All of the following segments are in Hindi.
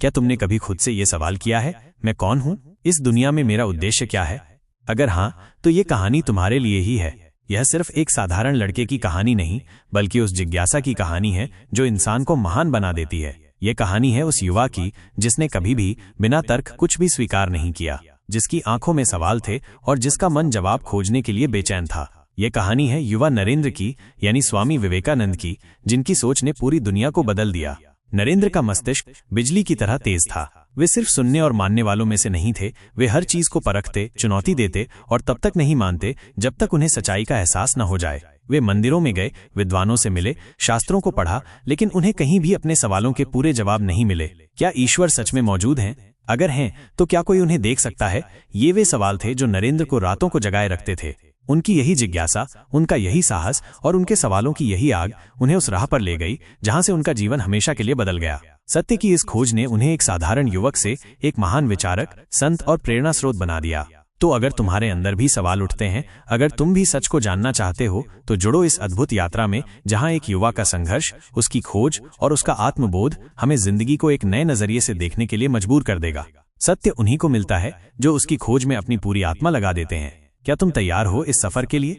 क्या तुमने कभी खुद से ये सवाल किया है, मैं कौन हूँ, इस दुनिया में मेरा उद्देश्य क्या है? अगर हाँ, तो ये कहानी तुम्हारे लिए ही है। यह सिर्फ एक साधारण लड़के की कहानी नहीं, बल्कि उस जिज्ञासा की कहानी है जो इंसान को महान बना देती है। ये कहानी है उस युवा की जिसने कभी भी बिना तर्क कुछ भी स्वीकार नहीं किया, जिसकी आंखों में सवाल थे और जिसका मन जवाब खोजने के लिए बेचैन था। ये कहानी है युवा नरेंद्र की, यानी स्वामी विवेकानंद की, जिनकी सोच ने पूरी दुनिया को बदल दिया। नरेंद्र का मस्तिष्क बिजली की तरह तेज था। वे सिर्फ सुनने और मानने वालों में से नहीं थे। वे हर चीज को परखते, चुनौती देते और तब तक नहीं मानते जब तक उन्हें सच्चाई का एहसास न हो जाए। वे मंदिरों में गए, विद्वानों से मिले, शास्त्रों को पढ़ा, लेकिन उन्हें कहीं भी अपने सवालों के पूरे जवाब नहीं मिले। क्या ईश्वर सच में मौजूद हैं? अगर हैं, तो क्या कोई उन्हें देख सकता है? ये वे सवाल थे जो नरेंद्र को रातों को जगाए रखते थे। उनकी यही जिज्ञासा, उनका यही साहस और उनके सवालों की यही आग उन्हें उस राह पर ले गई जहां से उनका जीवन हमेशा के लिए बदल गया। सत्य की इस खोज ने उन्हें एक साधारण युवक से एक महान विचारक, संत और प्रेरणा स्रोत बना दिया। तो अगर तुम्हारे अंदर भी सवाल उठते हैं, अगर तुम भी सच को जानना चाहते हो, तो जुड़ो इस अद्भुत यात्रा में जहां एक युवा का संघर्ष, उसकी खोज और उसका आत्मबोध हमें जिंदगी को एक नए नजरिए से देखने के लिए मजबूर कर देगा। सत्य उन्हीं को मिलता है जो उसकी खोज में अपनी पूरी आत्मा लगा देते हैं। क्या तुम तैयार हो इस सफर के लिए?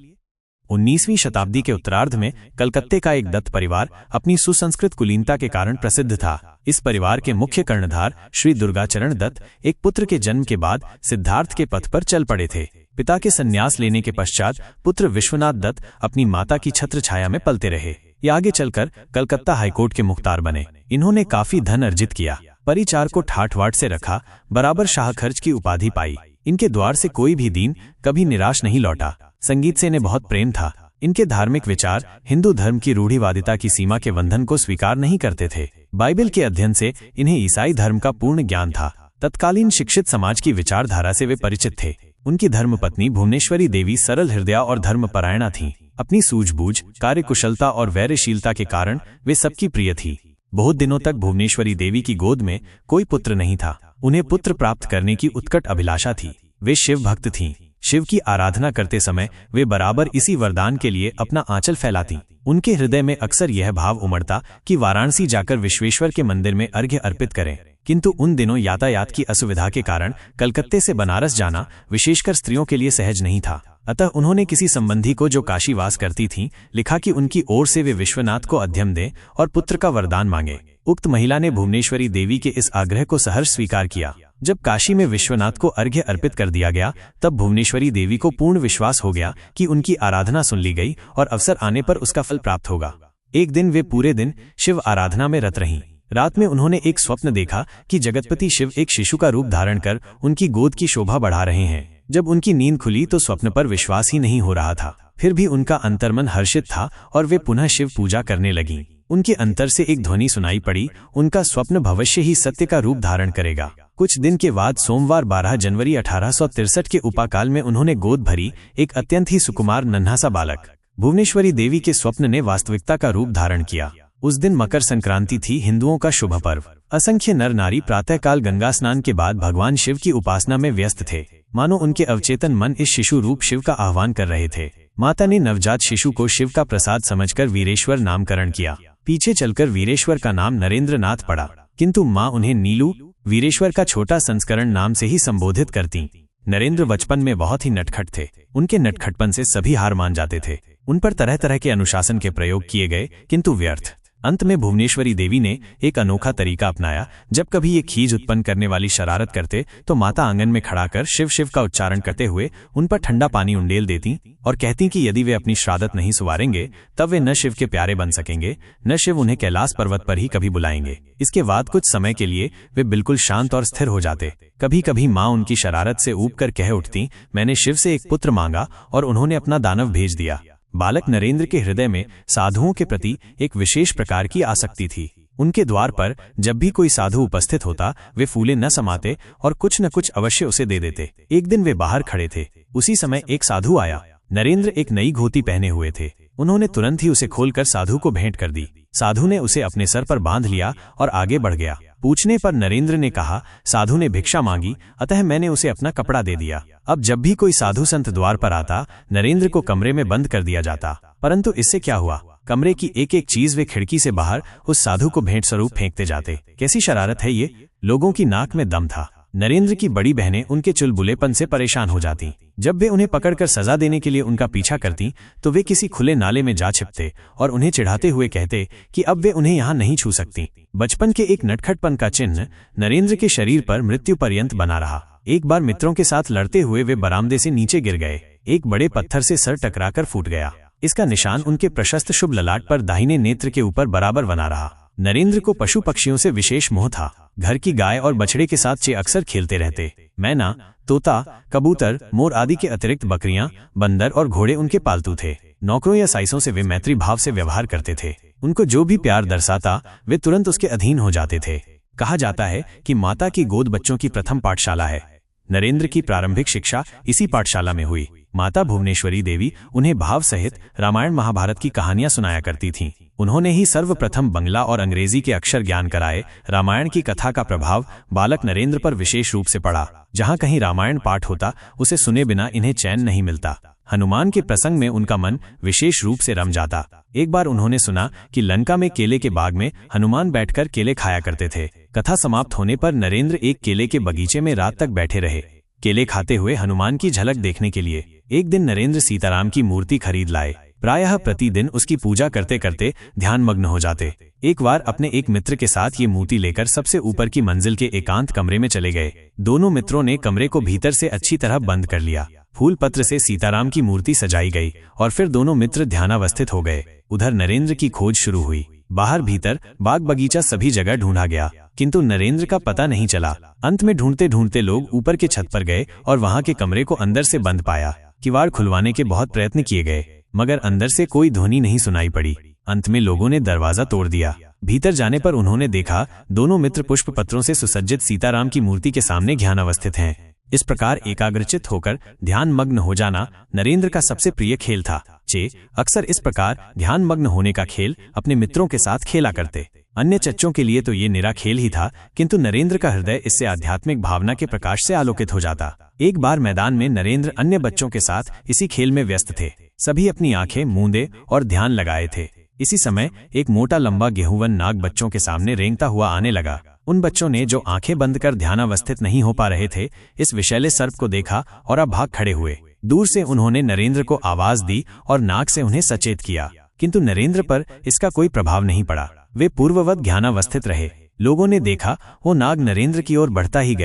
19वीं शताब्दी के उत्तरार्ध में कलकत्ते का एक दत्त परिवार अपनी सुसंस्कृत कुलीनता के कारण प्रसिद्ध था। इस परिवार के मुख्य कर्णधार श्री दुर्गाचरण दत्त एक पुत्र के जन्म के बाद सिद्धार्थ के पथ पर चल पड़े थे। पिता के संन्यास लेने के पश्चात पुत्र विश्वनाथ दत्त अपनी माता की छत्र छाया में पलते रहे। ये आगे चलकर कलकत्ता हाईकोर्ट के मुख्तार बने। इन्होंने काफी धन अर्जित किया, परिचार को ठाठ बाट से रखा, बराबर शाह खर्च की उपाधि पाई। इनके द्वार से कोई भी दीन कभी निराश नहीं लौटा। संगीत से इन्हें बहुत प्रेम था। इनके धार्मिक विचार हिंदू धर्म की रूढ़िवादिता की सीमा के बंधन को स्वीकार नहीं करते थे। बाइबल के अध्ययन से इन्हें ईसाई धर्म का पूर्ण ज्ञान था। तत्कालीन शिक्षित समाज की विचारधारा से वे परिचित थे। उनकी धर्मपत्नी भुवनेश्वरी देवी सरल हृदया और धर्मपरायणा थीं। अपनी सूझबूझ, कार्यकुशलता और वैरशीलता के कारण वे सबकी प्रिय थी। बहुत दिनों तक भुवनेश्वरी देवी की गोद में कोई पुत्र नहीं था। उन्हें पुत्र प्राप्त करने की उत्कट अभिलाषा थी। वे शिव भक्त थीं। शिव की आराधना करते समय वे बराबर इसी वरदान के लिए अपना आंचल फैलाती। उनके हृदय में अक्सर यह भाव उमड़ता कि वाराणसी जाकर विश्वेश्वर के मंदिर में अर्घ्य अर्पित करें, किंतु उन दिनों यातायात की असुविधा के कारण कलकत्ते से बनारस जाना विशेषकर स्त्रियों के लिए सहज नहीं था। अतः उन्होंने किसी संबंधी को जो काशी वास करती थीं, लिखा कि उनकी ओर से वे विश्वनाथ को अध्यम दें और पुत्र का वरदान मांगे। उक्त महिला ने भुवनेश्वरी देवी के इस आग्रह को सहर्ष स्वीकार किया। जब काशी में विश्वनाथ को अर्घ्य अर्पित कर दिया गया, तब भुवनेश्वरी देवी को पूर्ण विश्वास हो गया कि उनकी आराधना सुन ली गई और अवसर आने पर उसका फल प्राप्त होगा। एक दिन वे पूरे दिन शिव आराधना में रत रहीं। रात में उन्होंने एक स्वप्न देखा कि जगतपति शिव एक शिशु का रूप धारण कर उनकी गोद की शोभा बढ़ा रहे हैं। जब उनकी नींद खुली तो स्वप्न पर विश्वास ही नहीं हो रहा था। फिर भी उनका अंतर्मन हर्षित था और वे पुनः शिव पूजा करने लगीं। उनके अंतर से एक ध्वनि सुनाई पड़ी, उनका स्वप्न भविष्य ही सत्य का रूप धारण करेगा। कुछ दिन के बाद सोमवार 12 जनवरी 1863 के उपाकाल में उन्होंने गोद भरी एक अत्यंत ही सुकुमार नन्हा सा बालक। भुवनेश्वरी देवी के स्वप्न ने वास्तविकता का रूप धारण किया। उस दिन मकर संक्रांति थी, हिंदुओं का शुभ पर्व। असंख्य नर नारी प्रातःकाल गंगा स्नान के बाद भगवान शिव की उपासना में व्यस्त थे। मानो उनके अवचेतन मन इस शिशु रूप शिव का आह्वान कर रहे थे। माता ने नवजात शिशु को शिव का प्रसाद समझकर वीरेश्वर नामकरण किया। पीछे चलकर वीरेश्वर का नाम नरेंद्र नाथ पड़ा, किंतु माँ उन्हें नीलू, वीरेश्वर का छोटा संस्करण नाम से ही संबोधित करती। नरेंद्र बचपन में बहुत ही नटखट थे। उनके नटखटपन से सभी हार मान जाते थे। उन पर तरह तरह के अनुशासन के प्रयोग किए गए, किंतु व्यर्थ। अंत में भुवनेश्वरी देवी ने एक अनोखा तरीका अपनाया। जब कभी ये खीज उत्पन्न करने वाली शरारत करते तो माता आंगन में खड़ा कर शिव शिव का उच्चारण करते हुए उन पर ठंडा पानी उंडेल देती और कहती कि यदि वे अपनी श्राद्ध नहीं सुवारेंगे तब वे न शिव के प्यारे बन सकेंगे, न शिव उन्हें कैलाश पर्वत पर ही कभी बुलाएंगे। इसके बाद कुछ समय के लिए वे बिल्कुल शांत और स्थिर हो जाते। कभी कभी माँ उनकी शरारत से ऊब कर कह उठती, मैंने शिव से एक पुत्र मांगा और उन्होंने अपना दानव भेज दिया। बालक नरेंद्र के हृदय में साधुओं के प्रति एक विशेष प्रकार की आसक्ति थी। उनके द्वार पर जब भी कोई साधु उपस्थित होता, वे फूले न समाते और कुछ न कुछ अवश्य उसे दे देते। एक दिन वे बाहर खड़े थे। उसी समय एक साधु आया। नरेंद्र एक नई धोती पहने हुए थे। उन्होंने तुरंत ही उसे खोलकर साधु को भेंट कर दी। साधु ने उसे अपने सर पर बांध लिया और आगे बढ़ गया। पूछने पर नरेंद्र ने कहा, साधु ने भिक्षा मांगी, अतः मैंने उसे अपना कपड़ा दे दिया। अब जब भी कोई साधु संत द्वार पर आता, नरेंद्र को कमरे में बंद कर दिया जाता। परंतु इससे क्या हुआ? कमरे की एक एक चीज वे खिड़की से बाहर उस साधु को भेंट स्वरूप फेंकते जाते। कैसी शरारत है ये! लोगों की नाक में दम था। नरेंद्र की बड़ी बहनें उनके चुलबुलेपन से परेशान हो जाती। जब वे उन्हें पकड़कर सजा देने के लिए उनका पीछा करती तो वे किसी खुले नाले में जा छिपते और उन्हें चिढ़ाते हुए कहते कि अब वे उन्हें यहाँ नहीं छू सकती। बचपन के एक नटखटपन का चिन्ह नरेंद्र के शरीर पर मृत्यु पर्यंत बना रहा। एक बार मित्रों के साथ लड़ते हुए वे बरामदे से नीचे गिर गए। एक बड़े पत्थर से सर टकराकर फूट गया। इसका निशान उनके प्रशस्त शुभ ललाट पर दाहिने नेत्र के ऊपर बराबर बना रहा। नरेंद्र को पशु पक्षियों से विशेष मोह था। घर की गाय और बछड़े के साथ चे अक्सर खेलते रहते। मैना, तोता, कबूतर, मोर आदि के अतिरिक्त बकरियां, बंदर और घोड़े उनके पालतू थे। नौकरों या साइसों से वे मैत्री भाव से व्यवहार करते थे। उनको जो भी प्यार दर्शाता वे तुरंत उसके अधीन हो जाते थे। कहा जाता है कि माता की गोद बच्चों की प्रथम पाठशाला है। नरेंद्र की प्रारंभिक शिक्षा इसी पाठशाला में हुई। माता भुवनेश्वरी देवी उन्हें भाव सहित रामायण महाभारत की कहानियां सुनाया करती थीं। उन्होंने ही सर्वप्रथम बंगला और अंग्रेजी के अक्षर ज्ञान कराए। रामायण की कथा का प्रभाव बालक नरेंद्र पर विशेष रूप से पड़ा। जहां कहीं रामायण पाठ होता उसे सुने बिना इन्हें चैन नहीं मिलता। हनुमान के प्रसंग में उनका मन विशेष रूप से रम जाता। एक बार उन्होंने सुना कि लंका में केले के बाग में हनुमान बैठकर केले खाया करते थे। कथा समाप्त होने पर नरेंद्र एक केले के बगीचे में रात तक बैठे रहे, केले खाते हुए हनुमान की झलक देखने के लिए। एक दिन नरेंद्र सीताराम की मूर्ति खरीद लाए। प्रायः प्रतिदिन उसकी पूजा करते करते ध्यानमग्न हो जाते। एक बार अपने एक मित्र के साथ ये मूर्ति लेकर सबसे ऊपर की मंजिल के एकांत कमरे में चले गए। दोनों मित्रों ने कमरे को भीतर से अच्छी तरह बंद कर लिया। फूल पत्र से सीताराम की मूर्ति सजाई गई और फिर दोनों मित्र ध्यानावस्थित हो गए। उधर नरेंद्र की खोज शुरू हुई। बाहर भीतर बाग बगीचा सभी जगह ढूंढा गया, किंतु नरेंद्र का पता नहीं चला। अंत में ढूंढते ढूंढते लोग ऊपर के छत पर गए और वहां के कमरे को अंदर से बंद पाया। किवाड़ खुलवाने के बहुत प्रयत्न किए गए, मगर अंदर से कोई ध्वनि नहीं सुनाई पड़ी। अंत में लोगों ने दरवाजा तोड़ दिया। भीतर जाने पर उन्होंने देखा दोनों मित्र पुष्प पत्रों से सुसज्जित सीताराम की मूर्ति के सामने ध्यानावस्थित हैं। इस प्रकार एकाग्रचित होकर ध्यान मग्न हो जाना नरेंद्र का सबसे प्रिय खेल था। चे अक्सर इस प्रकार ध्यान मग्न होने का खेल अपने मित्रों के साथ खेला करते। अन्य चच्चों के लिए तो ये निरा खेल ही था, किंतु नरेंद्र का हृदय इससे आध्यात्मिक भावना के प्रकाश से आलोकित हो जाता। एक बार मैदान में नरेंद्र अन्य बच्चों के साथ इसी खेल में व्यस्त थे। सभी अपनी आंखें मूंदे और ध्यान लगाए थे। इसी समय एक मोटा लंबा गेहूंवन नाग बच्चों के सामने रेंगता हुआ आने लगा। उन बच्चों ने, जो आंखें बंद कर ध्यानावस्थित नहीं हो पा रहे थे, इस विषैले सर्प को देखा और अब भाग खड़े हुए। दूर से उन्होंने नरेंद्र को आवाज दी और नाक से उन्हें सचेत किया, किंतु नरेंद्र पर इसका कोई प्रभाव नहीं पड़ा। वे पूर्ववत ध्यानावस्थित रहे। लोगों ने देखा वो नाग नरेंद्र की ओर बढ़ता ही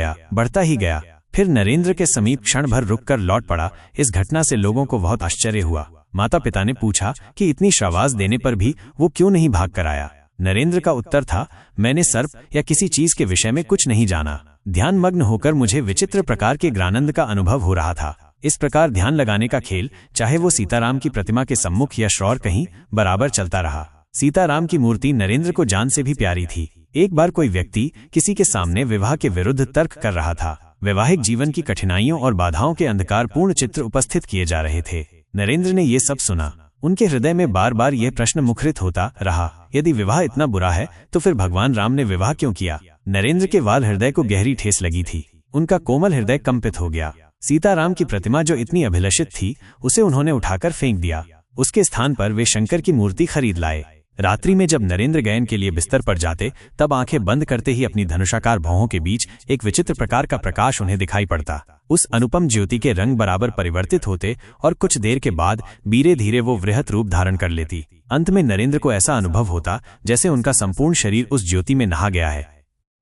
गया। फिर नरेंद्र के समीप क्षण भर रुककर लौट पड़ा। इस घटना से लोगों को बहुत आश्चर्य हुआ। माता पिता ने पूछा कि इतनी शाबाश देने पर भी वो क्यों नहीं भाग कर आया। नरेंद्र का उत्तर था, मैंने सर्प या किसी चीज के विषय में कुछ नहीं जाना। ध्यान मग्न होकर मुझे विचित्र प्रकार के ज्ञानानंद का अनुभव हो रहा था। इस प्रकार ध्यान लगाने का खेल, चाहे वो सीताराम की प्रतिमा के सम्मुख या श्रौर कहीं, बराबर चलता रहा। सीताराम की मूर्ति नरेंद्र को जान से भी प्यारी थी। एक बार कोई व्यक्ति किसी के सामने विवाह के विरुद्ध तर्क कर रहा था। वैवाहिक जीवन की कठिनाइयों और बाधाओं के अंधकारपूर्ण चित्र उपस्थित किए जा रहे थे। नरेंद्र ने ये सब सुना। उनके हृदय में बार बार यह प्रश्न मुखरित होता रहा, यदि विवाह इतना बुरा है तो फिर भगवान राम ने विवाह क्यों किया। नरेंद्र के वाल हृदय को गहरी ठेस लगी थी। उनका कोमल हृदय कंपित हो गया। सीताराम की प्रतिमा जो इतनी अभिलषित थी, उसे उन्होंने उठाकर फेंक दिया। उसके स्थान पर वे शंकर की मूर्ति खरीद लाए। रात्रि में जब नरेंद्र गयन के लिए बिस्तर पर जाते, तब आंखें बंद करते ही अपनी धनुषाकार भौहों के बीच एक विचित्र प्रकार का प्रकाश उन्हें दिखाई पड़ता। उस अनुपम ज्योति के रंग बराबर परिवर्तित होते और कुछ देर के बाद धीरे धीरे वो वृहत रूप धारण कर लेती। अंत में नरेंद्र को ऐसा अनुभव होता जैसे उनका संपूर्ण शरीर उस ज्योति में नहा गया है।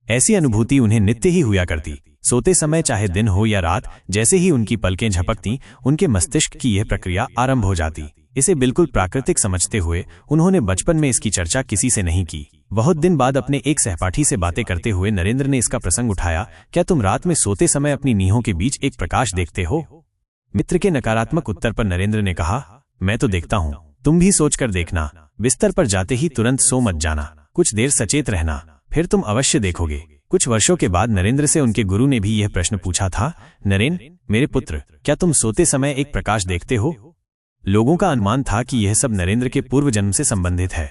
ऐसी अनुभूति उन्हें नित्य ही हुआ करती। सोते समय चाहे दिन हो या रात, जैसे ही उनकी पलकें झपकती, उनके मस्तिष्क की यह प्रक्रिया आरंभ हो जाती। इसे बिल्कुल प्राकृतिक समझते हुए उन्होंने बचपन में इसकी चर्चा किसी से नहीं की। बहुत दिन बाद अपने एक सहपाठी से बातें करते हुए नरेंद्र ने इसका प्रसंग उठाया, क्या तुम रात में सोते समय अपनी नीहों के बीच एक प्रकाश देखते हो? मित्र के नकारात्मक उत्तर पर नरेंद्र ने कहा, मैं तो देखता हूं, तुम भी सोचकर देखना। बिस्तर पर जाते ही तुरंत सो मत जाना, कुछ देर सचेत रहना, फिर तुम अवश्य देखोगे। कुछ वर्षों के बाद नरेंद्र से उनके गुरु ने भी यह प्रश्न पूछा था, नरेंद्र मेरे पुत्र, क्या तुम सोते समय एक प्रकाश देखते हो? लोगों का अनुमान था कि यह सब नरेंद्र के पूर्व जन्म से संबंधित है।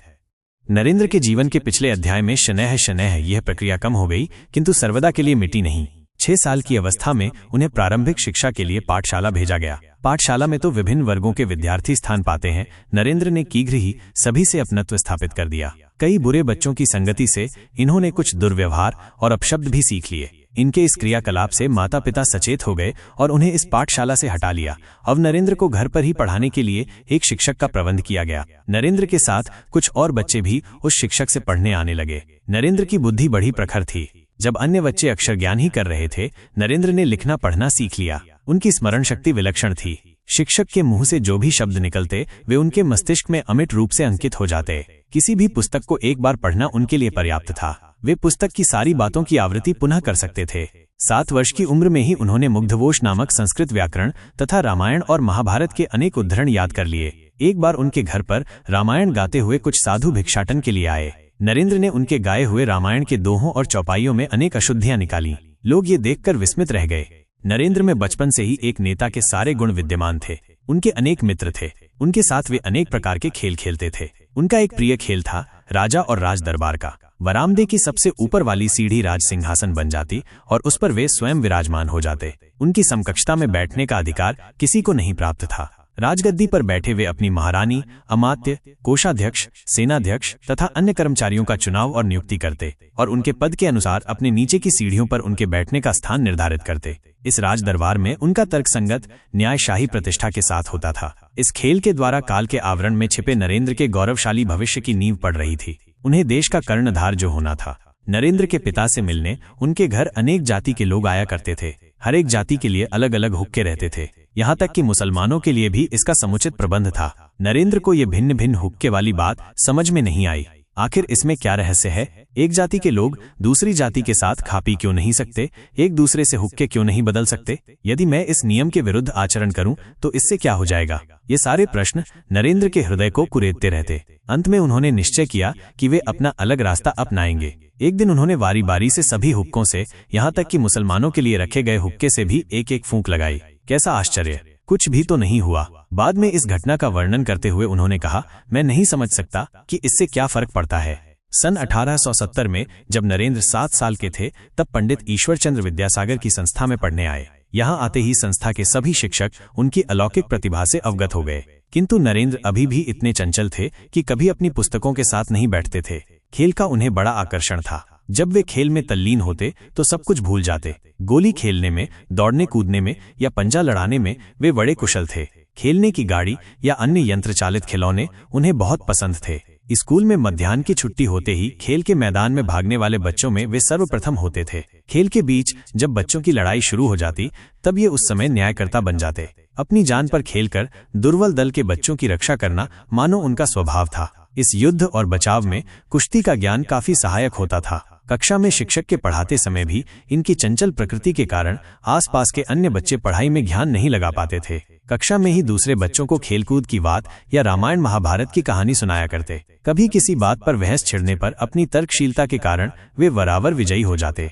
नरेंद्र के जीवन के पिछले अध्याय में शनैः यह प्रक्रिया कम हो गई, किंतु सर्वदा के लिए मिटी नहीं। 6 साल की अवस्था में उन्हें प्रारंभिक शिक्षा के लिए पाठशाला भेजा गया। पाठशाला में तो विभिन्न वर्गों के विद्यार्थी स्थान पाते हैं। नरेंद्र ने शीघ्र ही सभी से अपनत्व स्थापित कर दिया। कई बुरे बच्चों की संगति से इन्होंने कुछ दुर्व्यवहार और अपशब्द भी सीख लिए। इनके इस क्रियाकलाप से माता पिता सचेत हो गए और उन्हें इस पाठशाला से हटा लिया। अब नरेंद्र को घर पर ही पढ़ाने के लिए एक शिक्षक का प्रबंध किया गया। नरेंद्र के साथ कुछ और बच्चे भी उस शिक्षक से पढ़ने आने लगे। नरेंद्र की बुद्धि बड़ी प्रखर थी। जब अन्य बच्चे अक्षर ज्ञान ही कर रहे थे, नरेंद्र ने लिखना पढ़ना सीख लिया। उनकी स्मरण शक्ति विलक्षण थी। शिक्षक के मुंह से जो भी शब्द निकलते वे उनके मस्तिष्क में अमिट रूप से अंकित हो जाते। किसी भी पुस्तक को एक बार पढ़ना उनके लिए पर्याप्त था। वे पुस्तक की सारी बातों की आवृत्ति पुनः कर सकते थे। 7 वर्ष की उम्र में ही उन्होंने मुग्धघोष नामक संस्कृत व्याकरण तथा रामायण और महाभारत के अनेक उद्धरण याद कर लिए। एक बार उनके घर पर रामायण गाते हुए कुछ साधु भिक्षाटन के लिए आए। नरेंद्र ने उनके गाए हुए रामायण के दोहों और चौपाइयों में अनेक अशुद्धियां निकाली। लोग ये देखकर विस्मित रह गए। नरेंद्र में बचपन से ही एक नेता के सारे गुण विद्यमान थे। उनके अनेक मित्र थे। उनके साथ वे अनेक प्रकार के खेल खेलते थे। उनका एक प्रिय खेल था राजा और राज दरबार का। वरामदे की सबसे ऊपर वाली सीढ़ी राज सिंहासन बन जाती और उस पर वे स्वयं विराजमान हो जाते। उनकी समकक्षता में बैठने का अधिकार किसी को नहीं प्राप्त था। राजगद्दी पर बैठे वे अपनी महारानी, अमात्य, कोषाध्यक्ष, सेनाध्यक्ष तथा अन्य कर्मचारियों का चुनाव और नियुक्ति करते और उनके पद के अनुसार अपने नीचे की सीढ़ियों पर उनके बैठने का स्थान निर्धारित करते। इस राज दरबार में उनका तर्कसंगत न्यायशाही प्रतिष्ठा के साथ होता था। इस खेल के द्वारा काल के आवरण में छिपे नरेंद्र के गौरवशाली भविष्य की नींव पड़ रही थी। उन्हें देश का कर्णधार जो होना था। नरेंद्र के पिता से मिलने उनके घर अनेक जाति के लोग आया करते थे। हर एक जाति के लिए अलग अलग हुक्के रहते थे। यहाँ तक कि मुसलमानों के लिए भी इसका समुचित प्रबंध था। नरेंद्र को ये भिन्न भिन्न हुक्के वाली बात समझ में नहीं आई। आखिर इसमें क्या रहस्य है? एक जाति के लोग दूसरी जाति के साथ खा पी क्यों नहीं सकते? एक दूसरे से हुक्के क्यों नहीं बदल सकते? यदि मैं इस नियम के विरुद्ध आचरण करूं तो इससे क्या हो जाएगा? ये सारे प्रश्न नरेंद्र के हृदय को कुरेदते रहते। अंत में उन्होंने निश्चय किया कि वे अपना अलग रास्ता अपनाएंगे। एक दिन उन्होंने बारी बारी से सभी हुक्कों से, यहाँ तक कि मुसलमानों के लिए रखे गए हुक्के से भी एक एक फूंक लगाई। कैसा आश्चर्य! कुछ भी तो नहीं हुआ। बाद में इस घटना का वर्णन करते हुए उन्होंने कहा, मैं नहीं समझ सकता कि इससे क्या फर्क पड़ता है। सन 1870 में जब नरेंद्र 7 साल के थे, तब पंडित ईश्वरचंद्र विद्यासागर की संस्था में पढ़ने आए। यहाँ आते ही संस्था के सभी शिक्षक उनकी अलौकिक प्रतिभा से अवगत हो गए। किंतु नरेंद्र अभी भी इतने चंचल थे कि कभी अपनी पुस्तकों के साथ नहीं बैठते थे। खेल का उन्हें बड़ा आकर्षण था। जब वे खेल में तल्लीन होते तो सब कुछ भूल जाते। गोली खेलने में, दौड़ने कूदने में या पंजा लड़ाने में वे बड़े कुशल थे। खेलने की गाड़ी या अन्य यंत्र चालित खिलौने उन्हें बहुत पसंद थे। स्कूल में मध्याह्न की छुट्टी होते ही खेल के मैदान में भागने वाले बच्चों में वे सर्वप्रथम होते थे। खेल के बीच जब बच्चों की लड़ाई शुरू हो जाती, तब ये उस समय न्यायकर्ता बन जाते। अपनी जान पर खेलकर दुर्बल दल के बच्चों की रक्षा करना मानो उनका स्वभाव था। इस युद्ध और बचाव में कुश्ती का ज्ञान काफी सहायक होता था। कक्षा में शिक्षक के पढ़ाते समय भी इनकी चंचल प्रकृति के कारण आसपास के अन्य बच्चे पढ़ाई में ध्यान नहीं लगा पाते थे। कक्षा में ही दूसरे बच्चों को खेलकूद की बात या रामायण महाभारत की कहानी सुनाया करते। कभी किसी बात पर बहस छिड़ने पर अपनी तर्कशीलता के कारण वे बराबर विजयी हो जाते।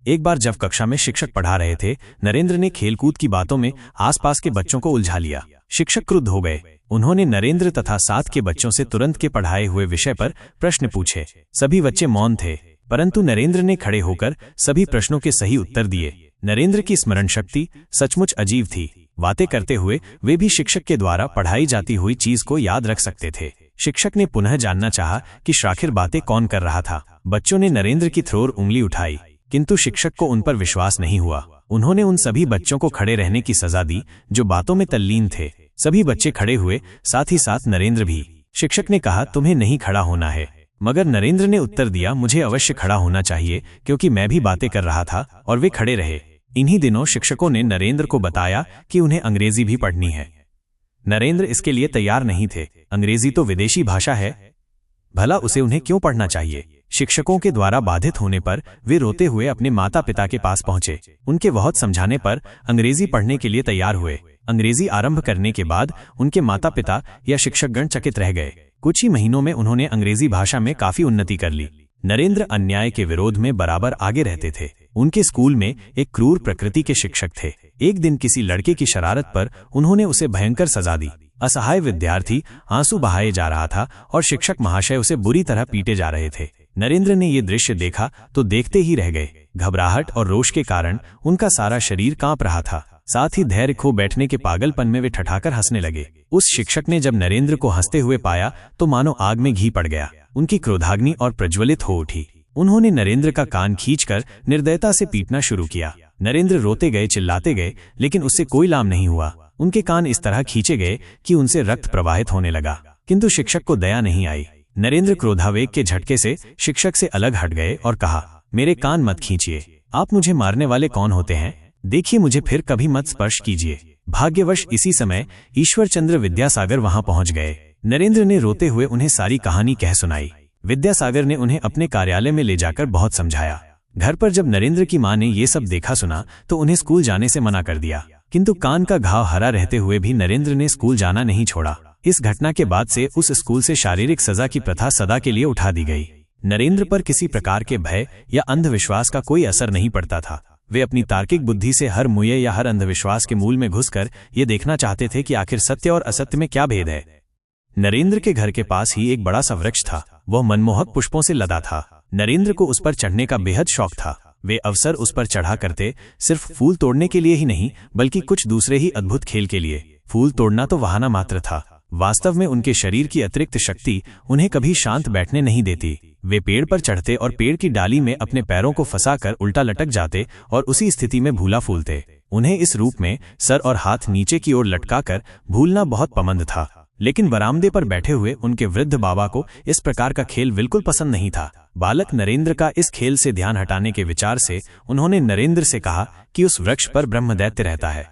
एक बार जब कक्षा में शिक्षक पढ़ा रहे थे, नरेंद्र ने खेलकूद की बातों में आसपास के बच्चों को उलझा लिया। शिक्षक क्रुद्ध हो गए। उन्होंने नरेंद्र तथा साथ के बच्चों से तुरंत के पढ़ाए हुए विषय पर प्रश्न पूछे। सभी बच्चे मौन थे, परंतु नरेंद्र ने खड़े होकर सभी प्रश्नों के सही उत्तर दिए। नरेंद्र की स्मरण शक्ति सचमुच अजीब थी। बातें करते हुए वे भी शिक्षक के द्वारा पढ़ाई जाती हुई चीज को याद रख सकते थे। शिक्षक ने पुनः जानना चाहा कि आखिर बातें कौन कर रहा था। बच्चों ने नरेंद्र की थ्रोर उंगली उठाई, किंतु शिक्षक को उन पर विश्वास नहीं हुआ। उन्होंने उन सभी बच्चों को खड़े रहने की सजा दी जो बातों में तल्लीन थे। सभी बच्चे खड़े हुए, साथ ही साथ नरेंद्र भी। शिक्षक ने कहा, तुम्हें नहीं खड़ा होना है। मगर नरेंद्र ने उत्तर दिया, मुझे अवश्य खड़ा होना चाहिए क्योंकि मैं भी बातें कर रहा था। और वे खड़े रहे। इन्हीं दिनों शिक्षकों ने नरेंद्र को बताया कि उन्हें अंग्रेजी भी पढ़नी है। नरेंद्र इसके लिए तैयार नहीं थे। अंग्रेजी तो विदेशी भाषा है, भला उसे उन्हें क्यों पढ़ना चाहिए? शिक्षकों के द्वारा बाधित होने पर वे रोते हुए अपने माता पिता के पास पहुंचे। उनके बहुत समझाने पर अंग्रेजी पढ़ने के लिए तैयार हुए। अंग्रेजी आरंभ करने के बाद उनके माता पिता या शिक्षकगण चकित रह गए। कुछ ही महीनों में उन्होंने अंग्रेजी भाषा में काफी उन्नति कर ली। नरेंद्र अन्याय के विरोध में बराबर आगे रहते थे। उनके स्कूल में एक क्रूर प्रकृति के शिक्षक थे। एक दिन किसी लड़के की शरारत पर उन्होंने उसे भयंकर सजा दी। असहाय विद्यार्थी आंसू बहाए जा रहा था और शिक्षक महाशय उसे बुरी तरह पीटे जा रहे थे। नरेंद्र ने ये दृश्य देखा तो देखते ही रह गए। घबराहट और रोष के कारण उनका सारा शरीर कांप रहा था। साथ ही धैर्य खो बैठने के पागलपन में वे ठठाकर हंसने लगे। उस शिक्षक ने जब नरेंद्र को हंसते हुए पाया तो मानो आग में घी पड़ गया। उनकी क्रोधाग्नि और प्रज्वलित हो उठी। उन्होंने नरेंद्र का कान खींचकर निर्दयता से पीटना शुरू किया। नरेंद्र रोते गए, चिल्लाते गए, लेकिन उससे कोई लाभ नहीं हुआ। उनके कान इस तरह खींचे गए कि उनसे रक्त प्रवाहित होने लगा, किंतु शिक्षक को दया नहीं आई। नरेंद्र क्रोधावेग के झटके से शिक्षक से अलग हट गए और कहा, मेरे कान मत खींचिए। आप मुझे मारने वाले कौन होते हैं? देखिए, मुझे फिर कभी मत स्पर्श कीजिए। भाग्यवश इसी समय ईश्वरचंद्र विद्यासागर वहां पहुंच गए। नरेंद्र ने रोते हुए उन्हें सारी कहानी कह सुनाई। विद्यासागर ने उन्हें अपने कार्यालय में ले जाकर बहुत समझाया। घर पर जब नरेंद्र की मां ने ये सब देखा सुना तो उन्हें स्कूल जाने से मना कर दिया, किंतु कान का घाव हरा रहते हुए भी नरेंद्र ने स्कूल जाना नहीं छोड़ा। इस घटना के बाद से उस स्कूल से शारीरिक सजा की प्रथा सदा के लिए उठा दी गई। नरेंद्र पर किसी प्रकार के भय या अंधविश्वास का कोई असर नहीं पड़ता था। वे अपनी तार्किक बुद्धि से हर मुये या हर अंधविश्वास के मूल में घुसकर ये देखना चाहते थे कि आखिर सत्य और असत्य में क्या भेद है। नरेंद्र के घर के पास ही एक बड़ा सा वृक्ष था। वह मनमोहक पुष्पों से लदा था। नरेंद्र को उस पर चढ़ने का बेहद शौक था। वे अवसर उस पर चढ़ा करते सिर्फ फूल तोड़ने के लिए ही नहीं, बल्कि कुछ दूसरे ही अद्भुत खेल के लिए। फूल तोड़ना तो बहाना मात्र था। वास्तव में उनके शरीर की अतिरिक्त शक्ति उन्हें कभी शांत बैठने नहीं देती। वे पेड़ पर चढ़ते और पेड़ की डाली में अपने पैरों को फंसाकर उल्टा लटक जाते और उसी स्थिति में भूला फूलते। उन्हें इस रूप में सर और हाथ नीचे की ओर लटकाकर भूलना बहुत पसंद था। लेकिन बरामदे पर बैठे हुए उनके वृद्ध बाबा को इस प्रकार का खेल बिल्कुल पसंद नहीं था। बालक नरेंद्र का इस खेल से ध्यान हटाने के विचार से उन्होंने नरेंद्र से कहा कि उस वृक्ष पर ब्रह्मदैत्य रहता है।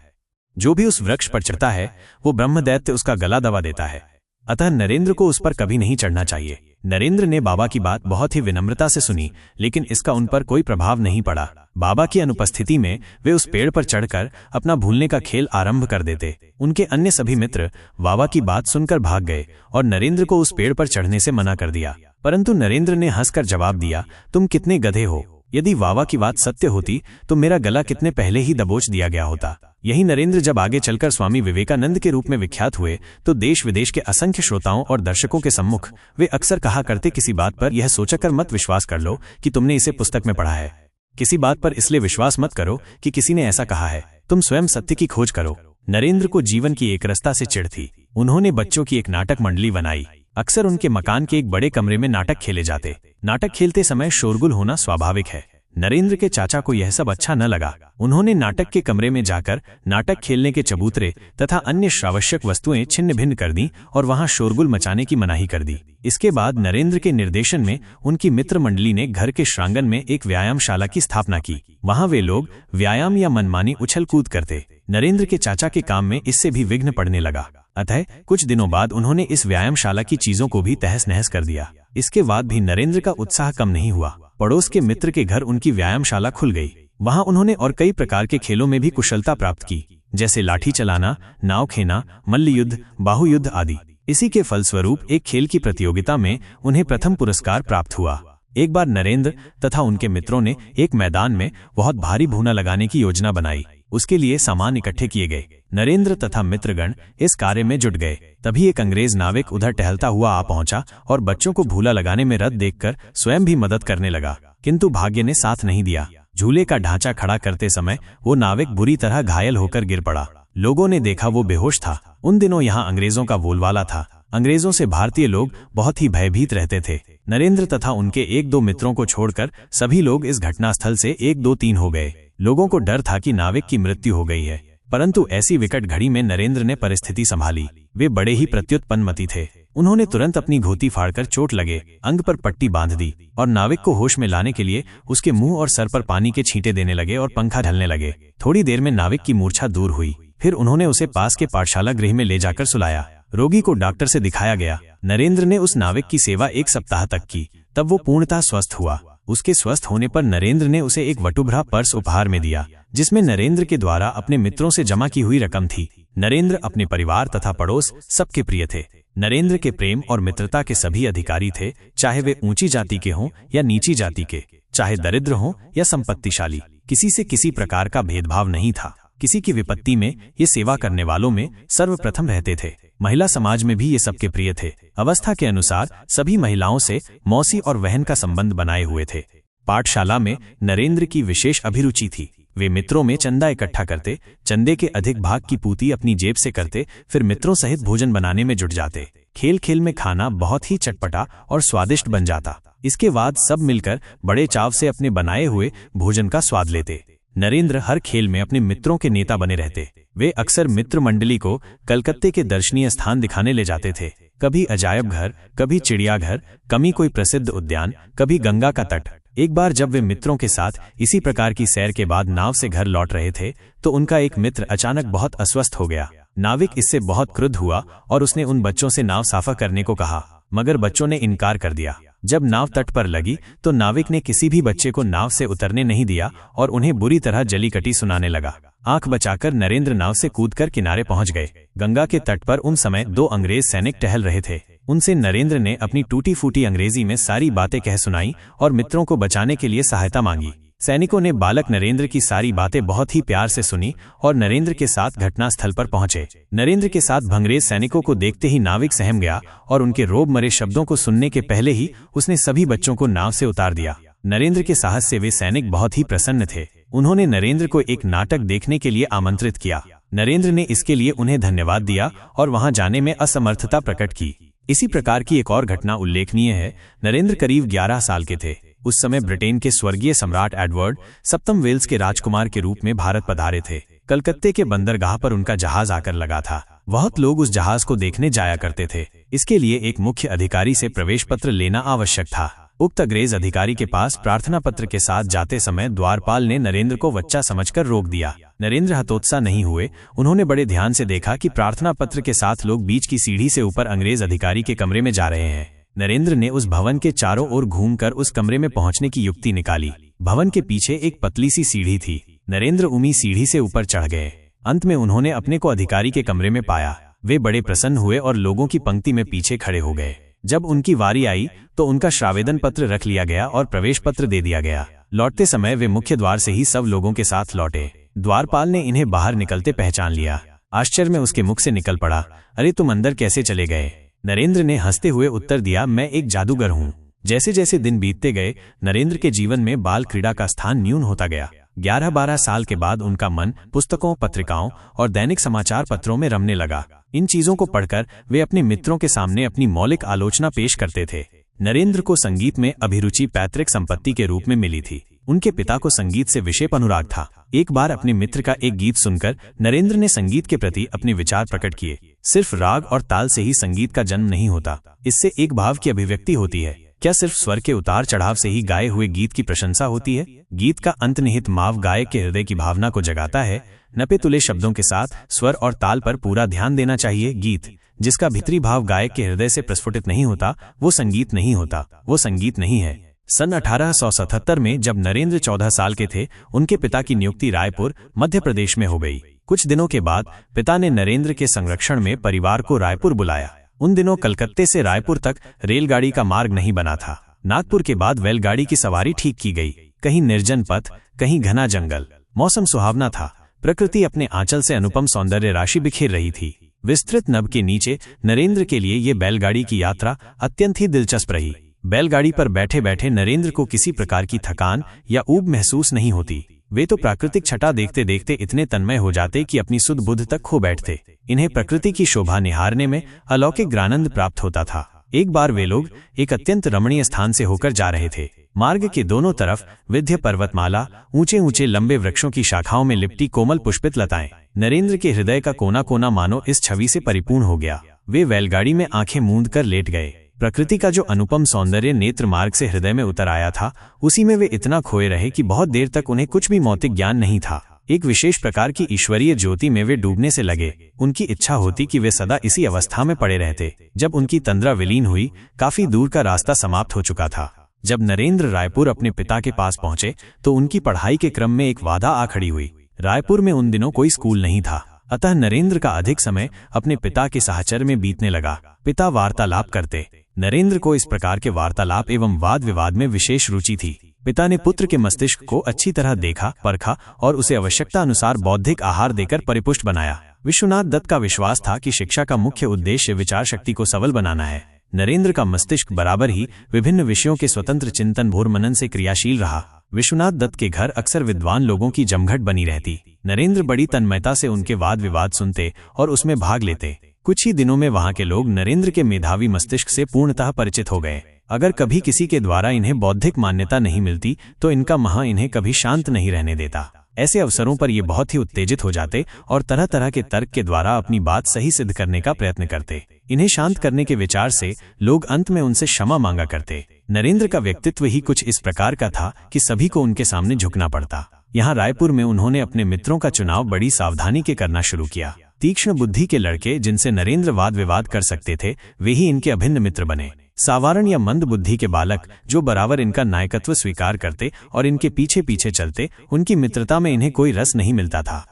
जो भी उस वृक्ष पर चढ़ता है वो ब्रह्मदैत्य उसका गला दबा देता है। अतः नरेंद्र को उस पर कभी नहीं चढ़ना चाहिए। नरेंद्र ने बाबा की बात बहुत ही विनम्रता से सुनी, लेकिन इसका उन पर कोई प्रभाव नहीं पड़ा। बाबा की अनुपस्थिति में वे उस पेड़ पर चढ़कर अपना भूलने का खेल आरंभ कर देते। उनके अन्य सभी मित्र बाबा की बात सुनकर भाग गए और नरेंद्र को उस पेड़ पर चढ़ने से मना कर दिया। परंतु नरेंद्र ने हंसकर जवाब दिया, तुम कितने गधे हो। यदि बाबा की बात सत्य होती तो मेरा गला कितने पहले ही दबोच दिया गया होता। यही नरेंद्र जब आगे चलकर स्वामी विवेकानंद के रूप में विख्यात हुए तो देश विदेश के असंख्य श्रोताओं और दर्शकों के सम्मुख वे अक्सर कहा करते, किसी बात पर यह सोचकर मत विश्वास कर लो कि तुमने इसे पुस्तक में पढ़ा है। किसी बात पर इसलिए विश्वास मत करो कि किसी ने ऐसा कहा है। तुम स्वयं सत्य की खोज करो। नरेंद्र को जीवन की एकरसता से चिढ़ थी। उन्होंने बच्चों की एक नाटक मंडली बनाई। अक्सर उनके मकान के एक बड़े कमरे में नाटक खेले जाते। नाटक खेलते समय शोरगुल होना स्वाभाविक है। नरेंद्र के चाचा को यह सब अच्छा न लगा। उन्होंने नाटक के कमरे में जाकर नाटक खेलने के चबूतरे तथा अन्य श्रावश्यक वस्तुएं छिन्न भिन्न कर दी और वहां शोरगुल मचाने की मनाही कर दी। इसके बाद नरेंद्र के निर्देशन में उनकी मित्र मंडली ने घर के श्रांगण में एक व्यायामशाला की स्थापना की। वहां वे लोग व्यायाम या मनमानी उछल कूद करते। नरेंद्र के चाचा के काम में इससे भी विघ्न पड़ने लगा। अतः कुछ दिनों बाद उन्होंने इस व्यायामशाला की चीजों को भी तहस नहस कर दिया। इसके बाद भी नरेंद्र का उत्साह कम नहीं हुआ। पड़ोस के मित्र के घर उनकी व्यायामशाला खुल गई। वहां उन्होंने और कई प्रकार के खेलों में भी कुशलता प्राप्त की, जैसे लाठी चलाना, नाव खेना, मल्लयुद्ध, बाहुयुद्ध आदि। इसी के फलस्वरूप एक खेल की प्रतियोगिता में उन्हें प्रथम पुरस्कार प्राप्त हुआ। एक बार नरेंद्र तथा उनके मित्रों ने एक मैदान में बहुत भारी भूना लगाने की योजना बनाई। उसके लिए सामान इकट्ठे किए गए। नरेंद्र तथा मित्रगण इस कार्य में जुट गए। तभी एक अंग्रेज नाविक उधर टहलता हुआ आ पहुंचा और बच्चों को भूला लगाने में रत देखकर स्वयं भी मदद करने लगा, किंतु भाग्य ने साथ नहीं दिया। झूले का ढांचा खड़ा करते समय वो नाविक बुरी तरह घायल होकर गिर पड़ा। लोगों ने देखा वो बेहोश था। उन दिनों यहाँ अंग्रेजों का बोलबाला था। अंग्रेजों से भारतीय लोग बहुत ही भयभीत रहते थे। नरेंद्र तथा उनके एक दो मित्रों को छोड़कर सभी लोग इस घटनास्थल से 1 2 3 हो गए। लोगों को डर था कि नाविक की मृत्यु हो गई है, परंतु ऐसी विकट घड़ी में नरेंद्र ने परिस्थिति संभाली। वे बड़े ही प्रत्युत्पन्नमति थे। उन्होंने तुरंत अपनी घोती फाड़कर चोट लगे अंग पर पट्टी बांध दी और नाविक को होश में लाने के लिए उसके मुंह और सर पर पानी के छींटे देने लगे और पंखा ढलने लगे। थोड़ी देर में नाविक की मूर्छा दूर हुई। फिर उन्होंने उसे पास के पाठशाला गृह में ले जाकर सुलाया। रोगी को डॉक्टर से दिखाया गया। नरेंद्र ने उस नाविक की सेवा 1 सप्ताह तक की। तब वो पूर्णतः स्वस्थ हुआ। उसके स्वस्थ होने पर नरेंद्र ने उसे एक वटुभरा पर्स उपहार में दिया, जिसमें नरेंद्र के द्वारा अपने मित्रों से जमा की हुई रकम थी। नरेंद्र अपने परिवार तथा पड़ोस सबके प्रिय थे। नरेंद्र के प्रेम और मित्रता के सभी अधिकारी थे, चाहे वे ऊंची जाति के हों या नीची जाति के, चाहे दरिद्र हों या संपत्तिशाली। किसी से किसी प्रकार का भेदभाव नहीं था। किसी की विपत्ति में ये सेवा करने वालों में सर्वप्रथम रहते थे। महिला समाज में भी ये सबके प्रिय थे। अवस्था के अनुसार सभी महिलाओं से मौसी और बहन का संबंध बनाए हुए थे। पाठशाला में नरेंद्र की विशेष अभिरुचि थी। वे मित्रों में चंदा इकट्ठा करते, चंदे के अधिक भाग की पूर्ति अपनी जेब से करते, फिर मित्रों सहित भोजन बनाने में जुट जाते। खेल खेल में खाना बहुत ही चटपटा और स्वादिष्ट बन जाता। इसके बाद सब मिलकर बड़े चाव से अपने बनाए हुए भोजन का स्वाद लेते। नरेंद्र हर खेल में अपने मित्रों के नेता बने रहते। वे अक्सर मित्र मंडली को कलकत्ते के दर्शनीय स्थान दिखाने ले जाते थे। कभी अजायब घर, कभी चिड़ियाघर, कभी कोई प्रसिद्ध उद्यान, कभी गंगा का तट। एक बार जब वे मित्रों के साथ इसी प्रकार की सैर के बाद नाव से घर लौट रहे थे तो उनका एक मित्र अचानक बहुत अस्वस्थ हो गया। नाविक इससे बहुत क्रुद्ध हुआ और उसने उन बच्चों से नाव साफा करने को कहा, मगर बच्चों ने इनकार कर दिया। जब नाव तट पर लगी तो नाविक ने किसी भी बच्चे को नाव से उतरने नहीं दिया और उन्हें बुरी तरह जलीकटी सुनाने लगा। आंख बचाकर नरेंद्र नाव से कूदकर किनारे पहुंच गए। गंगा के तट पर उन समय 2 अंग्रेज सैनिक टहल रहे थे। उनसे नरेंद्र ने अपनी टूटी फूटी अंग्रेजी में सारी बातें कह सुनाई और मित्रों को बचाने के लिए सहायता मांगी। सैनिकों ने बालक नरेंद्र की सारी बातें बहुत ही प्यार से सुनी और नरेंद्र के साथ घटनास्थल पर पहुंचे। नरेंद्र के साथ भंगरेज सैनिकों को देखते ही नाविक सहम गया और उनके रोब मरे शब्दों को सुनने के पहले ही उसने सभी बच्चों को नाव से उतार दिया। नरेंद्र के साहस से वे सैनिक बहुत ही प्रसन्न थे। उन्होंने नरेंद्र को एक नाटक देखने के लिए आमंत्रित किया। नरेंद्र ने इसके लिए उन्हें धन्यवाद दिया और वहां जाने में असमर्थता प्रकट की। इसी प्रकार की एक और घटना उल्लेखनीय है। नरेंद्र करीब 11 साल के थे। उस समय ब्रिटेन के स्वर्गीय सम्राट एडवर्ड सप्तम वेल्स के राजकुमार के रूप में भारत पधारे थे। कलकत्ते के बंदरगाह पर उनका जहाज आकर लगा था। बहुत लोग उस जहाज को देखने जाया करते थे। इसके लिए एक मुख्य अधिकारी से प्रवेश पत्र लेना आवश्यक था। उक्त अंग्रेज अधिकारी के पास प्रार्थना पत्र के साथ जाते समय द्वारपाल ने नरेंद्र को बच्चा समझकर रोक दिया। नरेंद्र हतोत्साह नहीं हुए। उन्होंने बड़े ध्यान से देखा कि प्रार्थना पत्र के साथ लोग बीच की सीढ़ी से ऊपर अंग्रेज अधिकारी के कमरे में जा रहे हैं। नरेंद्र ने उस भवन के चारों ओर घूमकर उस कमरे में पहुंचने की युक्ति निकाली। भवन के पीछे एक पतली सी सीढ़ी थी। नरेंद्र उमी सीढ़ी से ऊपर चढ़ गए। अंत में उन्होंने अपने को अधिकारी के कमरे में पाया। वे बड़े प्रसन्न हुए और लोगों की पंक्ति में पीछे खड़े हो गए। जब उनकी वारी आई तो उनका श्रावेदन पत्र रख लिया गया और प्रवेश पत्र दे दिया गया। लौटते समय वे मुख्य द्वार से ही सब लोगों के साथ लौटे। द्वारपाल ने इन्हें बाहर निकलते पहचान लिया। आश्चर्य में उसके मुख से निकल पड़ा, अरे तुम अंदर कैसे चले गए? नरेंद्र ने हंसते हुए उत्तर दिया, मैं एक जादूगर हूँ। जैसे जैसे दिन बीतते गए नरेंद्र के जीवन में बाल क्रीड़ा का स्थान न्यून होता गया। 11-12 साल के बाद उनका मन पुस्तकों, पत्रिकाओं और दैनिक समाचार पत्रों में रमने लगा। इन चीजों को पढ़कर वे अपने मित्रों के सामने अपनी मौलिक आलोचना पेश करते थे। नरेंद्र को संगीत में अभिरुचि पैतृक संपत्ति के रूप में मिली थी। उनके पिता को संगीत से विशेष अनुराग था। एक बार अपने मित्र का एक गीत सुनकर नरेंद्र ने संगीत के प्रति अपने विचार प्रकट किए। सिर्फ राग और ताल से ही संगीत का जन्म नहीं होता, इससे एक भाव की अभिव्यक्ति होती है। क्या सिर्फ स्वर के उतार चढ़ाव से ही गाए हुए गीत की प्रशंसा होती है? गीत का अंतर्निहित भाव गायक के हृदय की भावना को जगाता है। नपे तुले शब्दों के साथ स्वर और ताल पर पूरा ध्यान देना चाहिए। गीत जिसका भीतरी भाव गायक के हृदय से प्रस्फुटित नहीं होता वो संगीत नहीं होता, वो संगीत नहीं है। सन 1877 में जब नरेंद्र 14 साल के थे उनके पिता की नियुक्ति रायपुर, मध्य प्रदेश में हो गई। कुछ दिनों के बाद पिता ने नरेंद्र के संरक्षण में परिवार को रायपुर बुलाया। उन दिनों कलकत्ते से रायपुर तक रेलगाड़ी का मार्ग नहीं बना था। नागपुर के बाद बैलगाड़ी की सवारी ठीक की गई। कहीं निर्जन पथ, कहीं घना जंगल। मौसम सुहावना था। प्रकृति अपने आंचल से अनुपम सौंदर्य राशि बिखेर रही थी। विस्तृत नभ के नीचे नरेंद्र के लिए ये बैलगाड़ी की यात्रा अत्यंत ही दिलचस्प रही। बैलगाड़ी पर बैठे बैठे नरेंद्र को किसी प्रकार की थकान या ऊब महसूस नहीं होती। वे तो प्राकृतिक छटा देखते देखते इतने तन्मय हो जाते कि अपनी सुध बुध तक खो बैठते। इन्हें प्रकृति की शोभा निहारने में अलौकिक आनंद प्राप्त होता था। एक बार वे लोग एक अत्यंत रमणीय स्थान से होकर जा रहे थे। मार्ग के दोनों तरफ विंध्य पर्वतमाला, ऊंचे ऊंचे लंबे वृक्षों की शाखाओं में लिपटी कोमल पुष्पित लताएं। नरेंद्र के हृदय का कोना कोना मानो इस छवि से परिपूर्ण हो गया। वे बैलगाड़ी में आंखें मूंद कर लेट गए। प्रकृति का जो अनुपम सौंदर्य नेत्र मार्ग से हृदय में उतर आया था उसी में वे इतना खोए रहे कि बहुत देर तक उन्हें कुछ भी मौतिक ज्ञान नहीं था। एक विशेष प्रकार की ईश्वरीय ज्योति में वे डूबने से लगे। उनकी इच्छा होती कि वे सदा इसी अवस्था में पड़े रहते। जब उनकी तंद्रा विलीन हुई, काफी दूर का रास्ता समाप्त हो चुका था। जब नरेंद्र रायपुर अपने पिता के पास पहुंचे तो उनकी पढ़ाई के क्रम में एक बाधा आ खड़ी हुई। रायपुर में उन दिनों कोई स्कूल नहीं था, अतः नरेंद्र का अधिक समय अपने पिता के साहचर्य में बीतने लगा। पिता वार्तालाप करते। नरेंद्र को इस प्रकार के वार्तालाप एवं वाद विवाद में विशेष रुचि थी। पिता ने पुत्र के मस्तिष्क को अच्छी तरह देखा, परखा और उसे आवश्यकता अनुसार बौद्धिक आहार देकर परिपुष्ट बनाया। विश्वनाथ दत्त का विश्वास था कि शिक्षा का मुख्य उद्देश्य विचार शक्ति को सबल बनाना है, नरेंद्र का मस्तिष्क बराबर ही विभिन्न विषयों के स्वतंत्र चिंतन भोर मनन से क्रियाशील रहा। विश्वनाथ दत्त के घर अक्सर विद्वान लोगों की जमघट बनी रहती। नरेंद्र बड़ी तन्मयता से उनके वाद विवाद सुनते और उसमें भाग लेते। कुछ ही दिनों में वहां के लोग नरेंद्र के मेधावी मस्तिष्क से पूर्णतः परिचित हो गए। अगर कभी किसी के द्वारा इन्हें बौद्धिक मान्यता नहीं मिलती तो इनका महा इन्हें कभी शांत नहीं रहने देता। ऐसे अवसरों पर ये बहुत ही उत्तेजित हो जाते और तरह तरह के तर्क के द्वारा अपनी बात सही सिद्ध करने का प्रयत्न करते। इन्हें शांत करने के विचार से लोग अंत में उनसे क्षमा मांगा करते। नरेंद्र का व्यक्तित्व ही कुछ इस प्रकार का था कि सभी को उनके सामने झुकना पड़ता। यहाँ रायपुर में उन्होंने अपने मित्रों का चुनाव बड़ी सावधानी के करना शुरू किया। तीक्ष्ण बुद्धि के लड़के जिनसे नरेंद्र वाद विवाद कर सकते थे वे ही इनके अभिन्न मित्र बने। साधारण या मंद बुद्धि के बालक जो बराबर इनका नायकत्व स्वीकार करते और इनके पीछे पीछे चलते, उनकी मित्रता में इन्हें कोई रस नहीं मिलता था।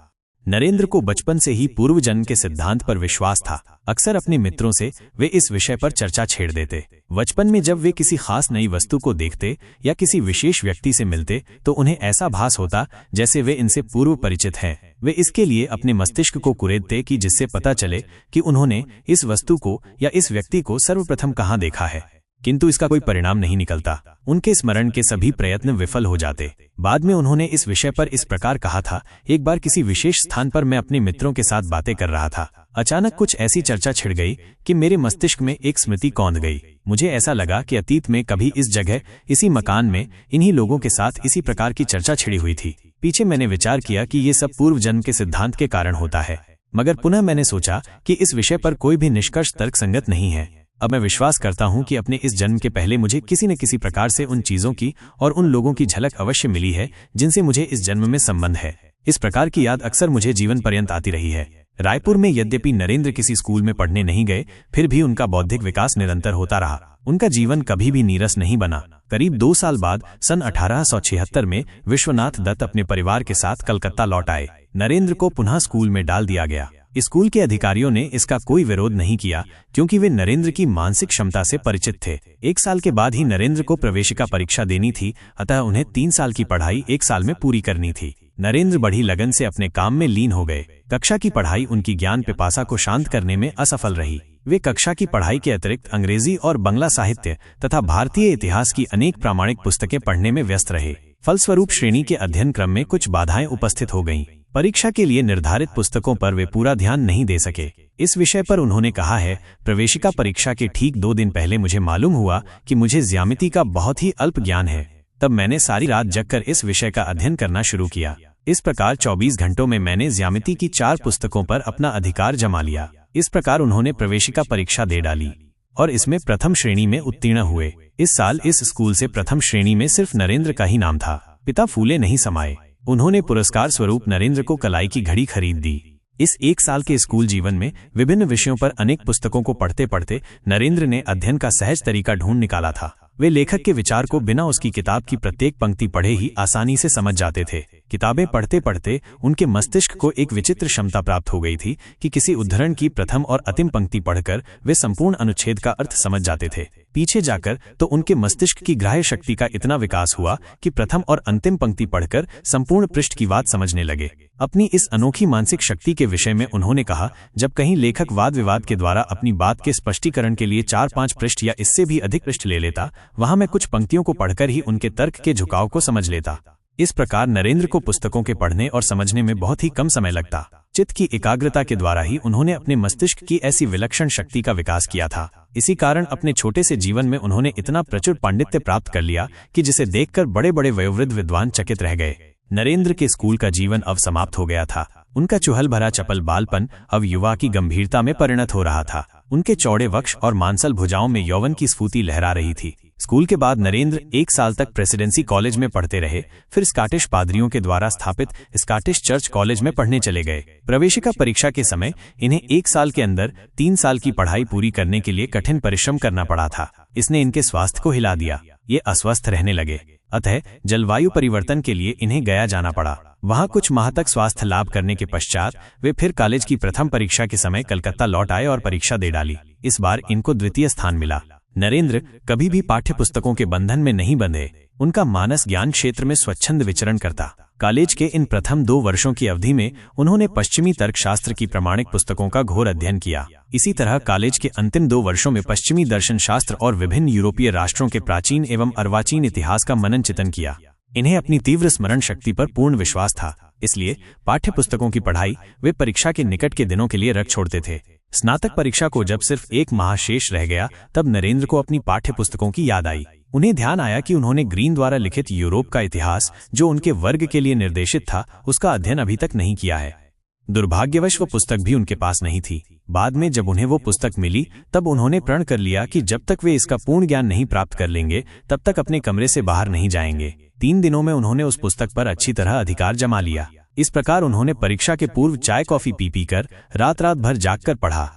नरेंद्र को बचपन से ही पूर्व जन्म के सिद्धांत पर विश्वास था। अक्सर अपने मित्रों से वे इस विषय पर चर्चा छेड़ देते। बचपन में जब वे किसी खास नई वस्तु को देखते या किसी विशेष व्यक्ति से मिलते तो उन्हें ऐसा भास होता जैसे वे इनसे पूर्व परिचित हैं। वे इसके लिए अपने मस्तिष्क को कुरेदते कि जिससे पता चले कि उन्होंने इस वस्तु को या इस व्यक्ति को सर्वप्रथम कहाँ देखा है, किंतु इसका कोई परिणाम नहीं निकलता। उनके स्मरण के सभी प्रयत्न विफल हो जाते। बाद में उन्होंने इस विषय पर इस प्रकार कहा था, एक बार किसी विशेष स्थान पर मैं अपने मित्रों के साथ बातें कर रहा था। अचानक कुछ ऐसी चर्चा छिड़ गई कि मेरे मस्तिष्क में एक स्मृति कौंध गई। मुझे ऐसा लगा कि अतीत में कभी इस जगह, इसी मकान में, इन्हीं लोगों के साथ इसी प्रकार की चर्चा छिड़ी हुई थी। पीछे मैंने विचार किया कि ये सब पूर्व जन्म के सिद्धांत के कारण होता है, मगर पुनः मैंने सोचा कि इस विषय पर कोई भी निष्कर्ष तर्कसंगत नहीं है। अब मैं विश्वास करता हूं कि अपने इस जन्म के पहले मुझे किसी न किसी प्रकार से उन चीजों की और उन लोगों की झलक अवश्य मिली है जिनसे मुझे इस जन्म में संबंध है। इस प्रकार की याद अक्सर मुझे जीवन पर्यंत आती रही है। रायपुर में यद्यपि नरेंद्र किसी स्कूल में पढ़ने नहीं गए, फिर भी उनका बौद्धिक विकास निरंतर होता रहा। उनका जीवन कभी भी नीरस नहीं बना। करीब 2 साल बाद सन 1876 में विश्वनाथ दत्त अपने परिवार के साथ कलकत्ता लौट आए। नरेंद्र को पुनः स्कूल में डाल दिया गया। स्कूल के अधिकारियों ने इसका कोई विरोध नहीं किया क्योंकि वे नरेंद्र की मानसिक क्षमता से परिचित थे। 1 साल के बाद ही नरेंद्र को प्रवेशिका परीक्षा देनी थी, अतः उन्हें 3 साल की पढ़ाई 1 साल में पूरी करनी थी। नरेंद्र बड़ी लगन से अपने काम में लीन हो गए। कक्षा की पढ़ाई उनकी ज्ञान पिपासा को शांत करने में असफल रही। वे कक्षा की पढ़ाई के अतिरिक्त अंग्रेजी और बंगला साहित्य तथा भारतीय इतिहास की अनेक प्रामाणिक पुस्तकें पढ़ने में व्यस्त रहे। फलस्वरूप श्रेणी के अध्ययन क्रम में कुछ बाधाएं उपस्थित हो गईं। परीक्षा के लिए निर्धारित पुस्तकों पर वे पूरा ध्यान नहीं दे सके। इस विषय पर उन्होंने कहा है, प्रवेशिका परीक्षा के ठीक 2 दिन पहले मुझे मालूम हुआ कि मुझे ज्यामिति का बहुत ही अल्प ज्ञान है। तब मैंने सारी रात जगकर इस विषय का अध्ययन करना शुरू किया। इस प्रकार 24 घंटों में मैंने ज्यामिति की 4 पुस्तकों पर अपना अधिकार जमा लिया। इस प्रकार उन्होंने प्रवेशिका परीक्षा दे डाली और इसमें प्रथम श्रेणी में उत्तीर्ण हुए। इस साल इस स्कूल से प्रथम श्रेणी में सिर्फ नरेंद्र का ही नाम था। पिता फूले नहीं समाये। उन्होंने पुरस्कार स्वरूप नरेंद्र को कलाई की घड़ी खरीद दी। इस 1 साल के स्कूल जीवन में विभिन्न विषयों पर अनेक पुस्तकों को पढ़ते पढ़ते नरेंद्र ने अध्ययन का सहज तरीका ढूंढ निकाला था। वे लेखक के विचार को बिना उसकी किताब की प्रत्येक पंक्ति पढ़े ही आसानी से समझ जाते थे। किताबें पढ़ते पढ़ते उनके मस्तिष्क को एक विचित्र क्षमता प्राप्त हो गई थी कि किसी उद्धरण की प्रथम और अंतिम पंक्ति पढ़कर वे संपूर्ण अनुच्छेद का अर्थ समझ जाते थे। पीछे जाकर तो उनके मस्तिष्क की ग्राह्य शक्ति का इतना विकास हुआ कि प्रथम और अंतिम पंक्ति पढ़कर संपूर्ण पृष्ठ की बात समझने लगे। अपनी इस अनोखी मानसिक शक्ति के विषय में उन्होंने कहा, जब कहीं लेखक वाद विवाद के द्वारा अपनी बात के स्पष्टीकरण के लिए 4-5 पृष्ठ या इससे भी अधिक पृष्ठ ले लेता, वहां मैं कुछ पंक्तियों को पढ़कर ही उनके तर्क के झुकाव को समझ लेता। इस प्रकार नरेंद्र को पुस्तकों के पढ़ने और समझने में बहुत ही कम समय लगता। चित्त की एकाग्रता के द्वारा ही उन्होंने अपने मस्तिष्क की ऐसी विलक्षण शक्ति का विकास किया था। इसी कारण अपने छोटे से जीवन में उन्होंने इतना प्रचुर पांडित्य प्राप्त कर लिया कि जिसे देखकर बड़े बड़े वयोवृद्ध विद्वान चकित रह गए। नरेंद्र के स्कूल का जीवन अब समाप्त हो गया था। उनका चुहल भरा चपल बालपन अब युवा की गंभीरता में परिणत हो रहा था। उनके चौड़े वक्ष और मांसल भुजाओं में यौवन की स्फूर्ति लहरा रही थी। स्कूल के बाद नरेंद्र 1 साल तक प्रेसिडेंसी कॉलेज में पढ़ते रहे, फिर स्कॉटिश पादरियों के द्वारा स्थापित स्कॉटिश चर्च कॉलेज में पढ़ने चले गए। प्रवेशिका परीक्षा के समय इन्हें 1 साल के अंदर 3 साल की पढ़ाई पूरी करने के लिए कठिन परिश्रम करना पड़ा था। इसने इनके स्वास्थ्य को हिला दिया। ये अस्वस्थ रहने लगे, अतः जलवायु परिवर्तन के लिए इन्हें गया जाना पड़ा। वहां कुछ माह तक स्वास्थ्य लाभ करने के पश्चात वे फिर कॉलेज की प्रथम परीक्षा के समय कलकत्ता लौट आए और परीक्षा दे डाली। इस बार इनको द्वितीय स्थान मिला। नरेंद्र कभी भी पाठ्य पुस्तकों के बंधन में नहीं बंधे। उनका मानस ज्ञान क्षेत्र में स्वच्छंद विचरण करता। कॉलेज के इन प्रथम 2 वर्षों की अवधि में उन्होंने पश्चिमी तर्कशास्त्र की प्रामाणिक पुस्तकों का घोर अध्ययन किया। इसी तरह कॉलेज के अंतिम 2 वर्षों में पश्चिमी दर्शन शास्त्र और विभिन्न यूरोपीय राष्ट्रों के प्राचीन एवं अर्वाचीन इतिहास का मनन चिंतन किया। इन्हें अपनी तीव्र स्मरण शक्ति पर पूर्ण विश्वास था, इसलिए पाठ्य पुस्तकों की पढ़ाई वे परीक्षा के निकट के दिनों के लिए रख छोड़ते थे। स्नातक परीक्षा को जब सिर्फ 1 माह शेष रह गया, तब नरेंद्र को अपनी पाठ्य पुस्तकों की याद आई। उन्हें ध्यान आया कि उन्होंने ग्रीन द्वारा लिखित यूरोप का इतिहास, जो उनके वर्ग के लिए निर्देशित था, उसका अध्ययन अभी तक नहीं किया है। दुर्भाग्यवश वो पुस्तक भी उनके पास नहीं थी। बाद में जब उन्हें वो पुस्तक मिली, तब उन्होंने प्रण कर लिया कि जब तक वे इसका पूर्ण ज्ञान नहीं प्राप्त कर लेंगे, तब तक अपने कमरे से बाहर नहीं जाएंगे। 3 दिनों में उन्होंने उस पुस्तक पर अच्छी तरह अधिकार जमा लिया। इस प्रकार उन्होंने परीक्षा के पूर्व चाय कॉफी पी कर रात भर जागकर पढ़ा।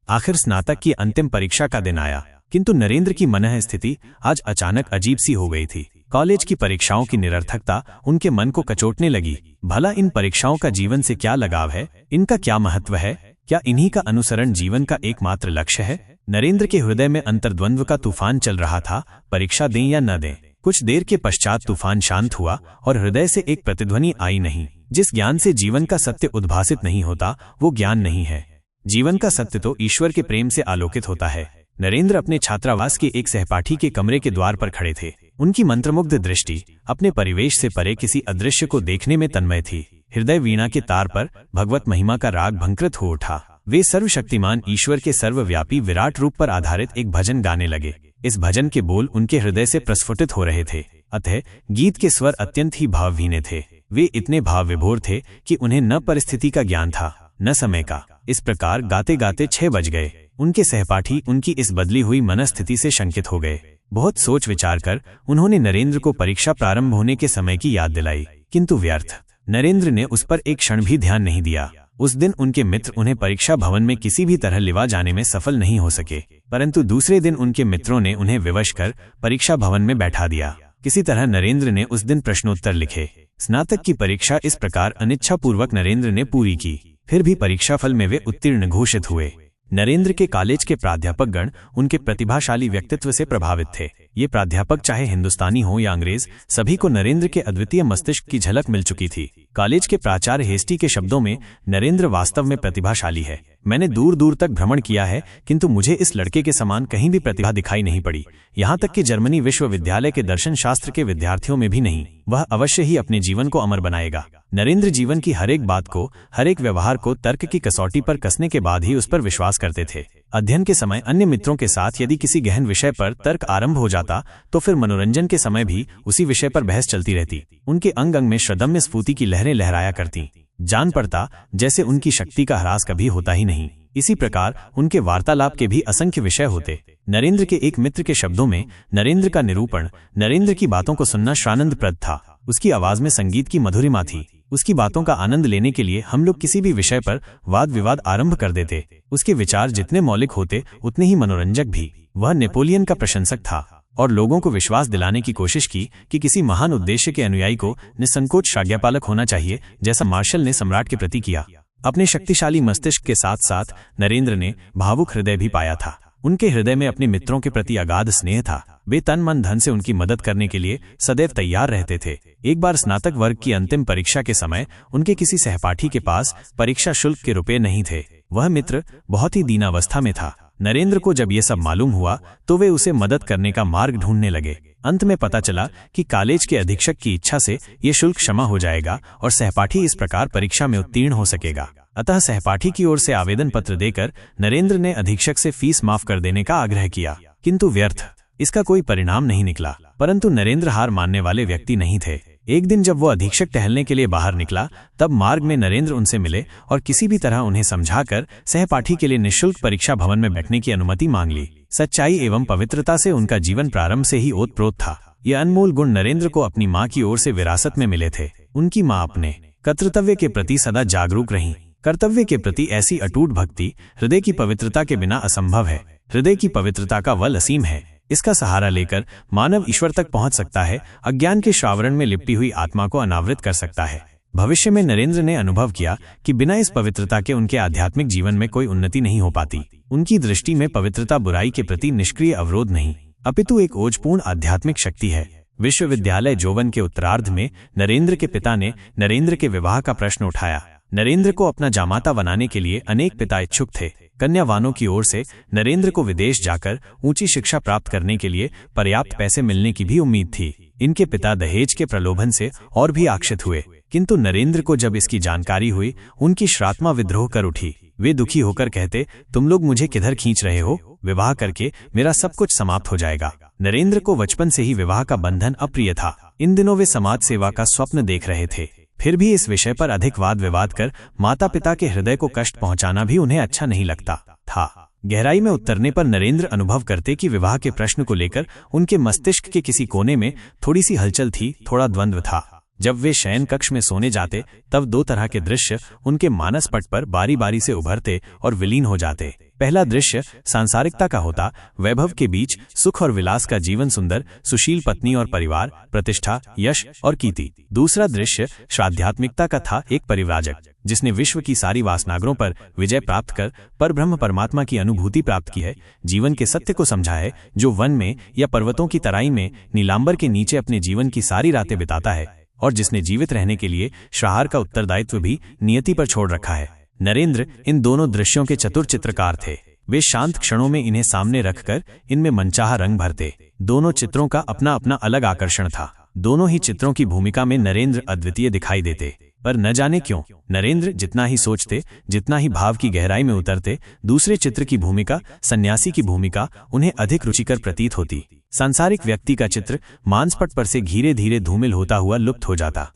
आखिर स्नातक की अंतिम परीक्षा का दिन आया, किंतु नरेंद्र की मनः स्थिति आज अचानक अजीब सी हो गई थी। कॉलेज की परीक्षाओं की निरर्थकता उनके मन को कचोटने लगी। भला इन परीक्षाओं का जीवन से क्या लगाव है? इनका क्या महत्व है? क्या इन्हीं का अनुसरण जीवन का एकमात्र लक्ष्य है? नरेंद्र के हृदय में अंतर्द्वंद्व का तूफान चल रहा था, परीक्षा दें या न दें। कुछ देर के पश्चात तूफान शांत हुआ और हृदय से एक प्रतिध्वनि आई, नहीं। जिस ज्ञान से जीवन का सत्य उद्भासित नहीं होता, वो ज्ञान नहीं है। जीवन का सत्य तो ईश्वर के प्रेम से आलोकित होता है। नरेंद्र अपने छात्रावास के एक सहपाठी के कमरे के द्वार पर खड़े थे। उनकी मंत्रमुग्ध दृष्टि अपने परिवेश से परे किसी अदृश्य को देखने में तन्मय थी। हृदय वीणा के तार पर भगवत महिमा का राग भंकृत हो उठा। वे सर्वशक्तिमान ईश्वर के सर्वव्यापी विराट रूप पर आधारित एक भजन गाने लगे। इस भजन के बोल उनके हृदय से प्रस्फुटित हो रहे थे, अतः गीत के स्वर अत्यंत ही भावहीने थे। वे इतने भाव विभोर थे कि उन्हें न परिस्थिति का ज्ञान था, न समय का। इस प्रकार गाते गाते 6 बज गए। उनके सहपाठी उनकी इस बदली हुई मनस्थिति से शंकित हो गए। बहुत सोच विचार कर उन्होंने नरेंद्र को परीक्षा प्रारंभ होने के समय की याद दिलाई, किंतु व्यर्थ। नरेंद्र ने उस पर एक क्षण भी ध्यान नहीं दिया। उस दिन उनके मित्र उन्हें परीक्षा भवन में किसी भी तरह लिवा जाने में सफल नहीं हो सके, परंतु दूसरे दिन उनके मित्रों ने उन्हें विवश कर परीक्षा भवन में बैठा दिया। किसी तरह नरेंद्र ने उस दिन प्रश्नोत्तर लिखे। स्नातक की परीक्षा इस प्रकार अनिच्छापूर्वक नरेंद्र ने पूरी की। फिर भी परीक्षाफल में वे उत्तीर्ण घोषित हुए। नरेंद्र के कॉलेज के प्राध्यापक गण उनके प्रतिभाशाली व्यक्तित्व से प्रभावित थे। ये प्राध्यापक चाहे हिंदुस्तानी हो या अंग्रेज, सभी को नरेंद्र के अद्वितीय मस्तिष्क की झलक मिल चुकी थी। कॉलेज के प्राचार्य हेस्टी के शब्दों में, नरेंद्र वास्तव में प्रतिभाशाली है। मैंने दूर दूर तक भ्रमण किया है, किंतु मुझे इस लड़के के समान कहीं भी प्रतिभा दिखाई नहीं पड़ी। यहाँ तक कि जर्मनी विश्वविद्यालय के दर्शन शास्त्र के विद्यार्थियों में भी नहीं। वह अवश्य ही अपने जीवन को अमर बनाएगा। नरेंद्र जीवन की हर एक बात को, हर एक व्यवहार को तर्क की कसौटी पर कसने के बाद ही उस पर विश्वास करते थे। अध्ययन के समय अन्य मित्रों के साथ यदि किसी गहन विषय पर तर्क आरंभ हो जाता, तो फिर मनोरंजन के समय भी उसी विषय पर बहस चलती रहती। उनके अंग अंग में श्रद्धम्य स्फूर्ति की लहरें लहराया करती। जान पड़ता जैसे उनकी शक्ति का ह्रास कभी होता ही नहीं। इसी प्रकार उनके वार्तालाप के भी असंख्य विषय होते। नरेंद्र के एक मित्र के शब्दों में, नरेंद्र का निरूपण, नरेंद्र की बातों को सुनना श्रानंदप्रद था। उसकी आवाज में संगीत की मधुरिमा थी। उसकी बातों का आनंद लेने के लिए हम लोग किसी भी विषय पर वाद विवाद आरंभ कर देते। उसके विचार जितने मौलिक होते, उतने ही मनोरंजक भी। वह नेपोलियन का प्रशंसक था और लोगों को विश्वास दिलाने की कोशिश की कि किसी महान उद्देश्य के अनुयायी को निसंकोच आज्ञापालक होना चाहिए, जैसा मार्शल ने सम्राट के प्रति किया। अपने शक्तिशाली मस्तिष्क के साथ साथ नरेंद्र ने भावुक हृदय भी पाया था। उनके हृदय में अपने मित्रों के प्रति अगाध स्नेह था। वे तन मन धन से उनकी मदद करने के लिए सदैव तैयार रहते थे। एक बार स्नातक वर्ग की अंतिम परीक्षा के समय उनके किसी सहपाठी के पास परीक्षा शुल्क के रुपए नहीं थे। वह मित्र बहुत ही दीनावस्था में था। नरेंद्र को जब ये सब मालूम हुआ, तो वे उसे मदद करने का मार्ग ढूंढने लगे। अंत में पता चला कि कॉलेज के अधीक्षक की इच्छा से ये शुल्क क्षमा हो जाएगा और सहपाठी इस प्रकार परीक्षा में उत्तीर्ण हो सकेगा। अतः सहपाठी की ओर से आवेदन पत्र देकर नरेंद्र ने अधीक्षक से फीस माफ कर देने का आग्रह किया, किंतु व्यर्थ। इसका कोई परिणाम नहीं निकला। परंतु नरेंद्र हार मानने वाले व्यक्ति नहीं थे। एक दिन जब वो अधीक्षक टहलने के लिए बाहर निकला, तब मार्ग में नरेंद्र उनसे मिले और किसी भी तरह उन्हें समझाकर सहपाठी के लिए निःशुल्क परीक्षा भवन में बैठने की अनुमति मांग ली। सच्चाई एवं पवित्रता से उनका जीवन प्रारंभ से ही ओतप्रोत था। ये अनमोल गुण नरेंद्र को अपनी माँ की ओर से विरासत में मिले थे। उनकी माँ अपने कर्तव्य के प्रति सदा जागरूक रहीं। कर्तव्य के प्रति ऐसी अटूट भक्ति हृदय की पवित्रता के बिना असंभव है। हृदय की पवित्रता का बल असीम है। इसका सहारा लेकर मानव ईश्वर तक पहुंच सकता है, अज्ञान के श्रावरण में लिपटी हुई आत्मा को अनावृत कर सकता है। भविष्य में नरेंद्र ने अनुभव किया कि बिना इस पवित्रता के उनके आध्यात्मिक जीवन में कोई उन्नति नहीं हो पाती। उनकी दृष्टि में पवित्रता बुराई के प्रति निष्क्रिय अवरोध नहीं, अपितु एक ओजपूर्ण आध्यात्मिक शक्ति है। विश्वविद्यालय जोवन के उत्तरार्ध में नरेंद्र के पिता ने नरेंद्र के विवाह का प्रश्न उठाया। नरेंद्र को अपना जामाता बनाने के लिए अनेक पिता इच्छुक थे। कन्यावानों की ओर से नरेंद्र को विदेश जाकर ऊंची शिक्षा प्राप्त करने के लिए पर्याप्त पैसे मिलने की भी उम्मीद थी। इनके पिता दहेज के प्रलोभन से और भी आक्षिप्त हुए, किंतु नरेंद्र को जब इसकी जानकारी हुई, उनकी श्रात्मा विद्रोह कर उठी। वे दुखी होकर कहते, तुम लोग मुझे किधर खींच रहे हो? विवाह करके मेरा सब कुछ समाप्त हो जाएगा। नरेंद्र को बचपन से ही विवाह का बंधन अप्रिय था। इन दिनों वे समाज सेवा का स्वप्न देख रहे थे। फिर भी इस विषय पर अधिक वाद विवाद कर माता पिता के हृदय को कष्ट पहुंचाना भी उन्हें अच्छा नहीं लगता था। गहराई में उतरने पर नरेंद्र अनुभव करते कि विवाह के प्रश्न को लेकर उनके मस्तिष्क के किसी कोने में थोड़ी सी हलचल थी, थोड़ा द्वंद्व था। जब वे शयन कक्ष में सोने जाते तब दो तरह के दृश्य उनके मानस पट पर बारी बारी से उभरते और विलीन हो जाते। पहला दृश्य सांसारिकता का होता, वैभव के बीच सुख और विलास का जीवन, सुंदर सुशील पत्नी और परिवार, प्रतिष्ठा, यश और कीर्ति। दूसरा दृश्य श्राध्यात्मिकता का था, एक परिव्राजक जिसने विश्व की सारी वासनाग्रों पर विजय प्राप्त कर परब्रह्म परमात्मा की अनुभूति प्राप्त की है, जीवन के सत्य को समझा है, जो वन में या पर्वतों की तराई में नीलांबर के नीचे अपने जीवन की सारी रातें बिताता है और जिसने जीवित रहने के लिए श्राहार का उत्तरदायित्व भी नियति पर छोड़ रखा है। नरेंद्र इन दोनों दृश्यों के चतुर चित्रकार थे। वे शांत क्षणों में इन्हें सामने रखकर इनमें मनचाहा रंग भरते। दोनों चित्रों का अपना अपना अलग आकर्षण था। दोनों ही चित्रों की भूमिका में नरेंद्र अद्वितीय दिखाई देते, पर न जाने क्यों नरेंद्र जितना ही सोचते, जितना ही भाव की गहराई में उतरते, दूसरे चित्र की भूमिका, सन्यासी की भूमिका, उन्हें अधिक रुचिकर प्रतीत होती। सांसारिक व्यक्ति का चित्र मांसपट पर से धीरे धीरे धूमिल होता हुआ लुप्त हो जाता।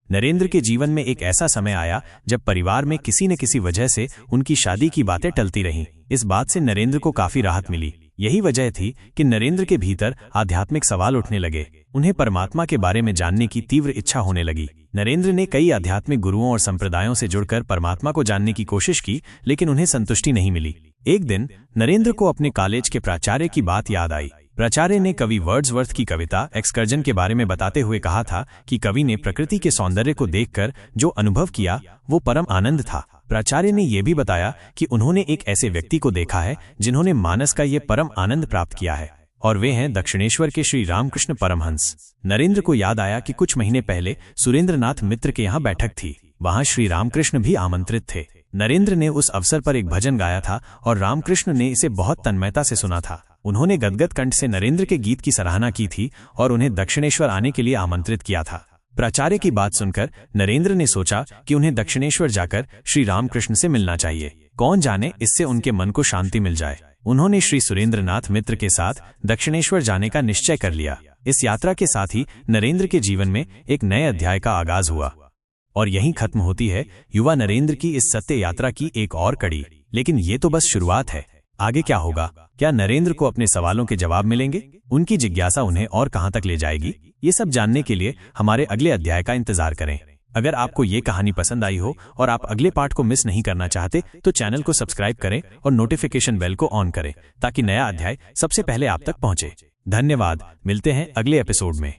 नरेंद्र के जीवन में एक ऐसा समय आया जब परिवार में किसी न किसी वजह से उनकी शादी की बातें टलती रहीं। इस बात से नरेंद्र को काफी राहत मिली। यही वजह थी कि नरेंद्र के भीतर आध्यात्मिक सवाल उठने लगे। उन्हें परमात्मा के बारे में जानने की तीव्र इच्छा होने लगी। नरेंद्र ने कई आध्यात्मिक गुरुओं और संप्रदायों से जुड़कर परमात्मा को जानने की कोशिश की, लेकिन उन्हें संतुष्टि नहीं मिली। एक दिन नरेंद्र को अपने कॉलेज के प्राचार्य की बात याद आई। प्राचार्य ने कवि वर्ड्सवर्थ की कविता एक्सकर्जन के बारे में बताते हुए कहा था कि कवि ने प्रकृति के सौंदर्य को देखकर जो अनुभव किया वो परम आनंद था। प्राचार्य ने यह भी बताया कि उन्होंने एक ऐसे व्यक्ति को देखा है जिन्होंने मानस का ये परम आनंद प्राप्त किया है, और वे हैं दक्षिणेश्वर के श्री रामकृष्ण परमहंस। नरेंद्र को याद आया कि कुछ महीने पहले सुरेंद्रनाथ मित्र के यहाँ बैठक थी। वहां श्री रामकृष्ण भी आमंत्रित थे। नरेंद्र ने उस अवसर पर एक भजन गाया था और रामकृष्ण ने इसे बहुत तन्मयता से सुना था। उन्होंने गदगद कंठ से नरेंद्र के गीत की सराहना की थी और उन्हें दक्षिणेश्वर आने के लिए आमंत्रित किया था। प्राचार्य की बात सुनकर नरेंद्र ने सोचा कि उन्हें दक्षिणेश्वर जाकर श्री रामकृष्ण से मिलना चाहिए। कौन जाने इससे उनके मन को शांति मिल जाए। उन्होंने श्री सुरेंद्रनाथ मित्र के साथ दक्षिणेश्वर जाने का निश्चय कर लिया। इस यात्रा के साथ ही नरेंद्र के जीवन में एक नए अध्याय का आगाज हुआ और यहीं खत्म होती है युवा नरेंद्र की इस सत्य यात्रा की एक और कड़ी। लेकिन ये तो बस शुरुआत है। आगे क्या होगा? क्या नरेंद्र को अपने सवालों के जवाब मिलेंगे? उनकी जिज्ञासा उन्हें और कहां तक ले जाएगी? ये सब जानने के लिए हमारे अगले अध्याय का इंतजार करें। अगर आपको ये कहानी पसंद आई हो और आप अगले पार्ट को मिस नहीं करना चाहते तो चैनल को सब्सक्राइब करें और नोटिफिकेशन बेल को ऑन करें ताकि नया अध्याय सबसे पहले आप तक पहुंचे। धन्यवाद। मिलते हैं अगले एपिसोड में।